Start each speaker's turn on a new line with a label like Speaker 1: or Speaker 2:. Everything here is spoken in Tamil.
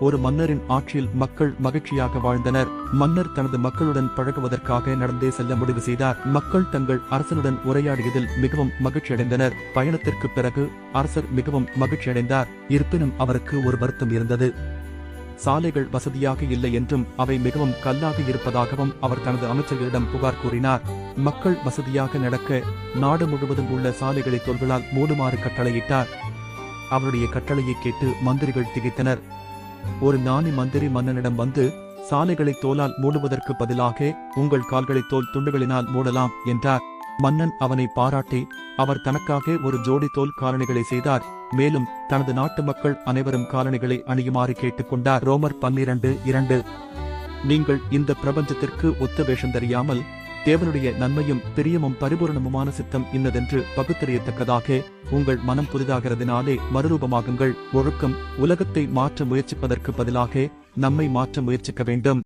Speaker 1: ஒரு மன்னரின் ஆட்சியில் மக்கள் மகிழ்ச்சியாக வாழ்ந்தனர். மன்னர் தனது மக்களுடன் பழகுவதற்காக நடந்தே செல்ல முடிவு செய்தார். மக்கள் தங்கள் அரசனுடன் உரையாடியதில் மிகவும் மகிழ்ச்சியடைந்தனர். பயணத்திற்கு பிறகு அரசர் மிகவும் மகிழ்ச்சியடைந்தார். இருப்பினும் அவருக்கு ஒரு வருத்தம் இருந்தது. சாலைகள் வசதியாக இல்லை என்றும் அவை மிகவும் கல்லாக இருப்பதாகவும் அவர் தனது அமைச்சர்களிடம் புகார் கூறினார். மக்கள் வசதியாக நடக்க நாடு முழுவதும் உள்ள சாலைகளை தோள்களால் மூடுமாறு கட்டளையிட்டார். அவருடைய கட்டளையை கேட்டு மந்திரிகள் திகைத்தனர். ஒரு ஞானி மந்திரி மன்னனிடம் வந்து, சாலைகளை தோலால் மூடுவதற்கு பதிலாக உங்கள் கால்களை தோல் துண்டுகளினால் மூடலாம் என்றார். மன்னன் அவனை பாராட்டி அவர் தனக்காக ஒரு ஜோடி தோல் காலணிகளை செய்தார். மேலும் தனது நாட்டு மக்கள் அனைவரும் காலணிகளை அணியுமாறு கேட்டுக்கொண்டார். ரோமர் 12:2. நீங்கள் இந்த பிரபஞ்சத்திற்கு ஒத்த வேஷம் தெரியாமல் தேவனுடைய நன்மையும் பிரியமும் பரிபூரணமுமான சித்தம் இன்னதென்று பகுத்தறியத்தக்கதாக உங்கள் மனம் புதிதாகிறதினாலே மறுரூபமாகுங்கள். ஒழுக்கம் உலகத்தை மாற்ற முயற்சிப்பதற்கு பதிலாக நம்மை மாற்ற முயற்சிக்க வேண்டும்.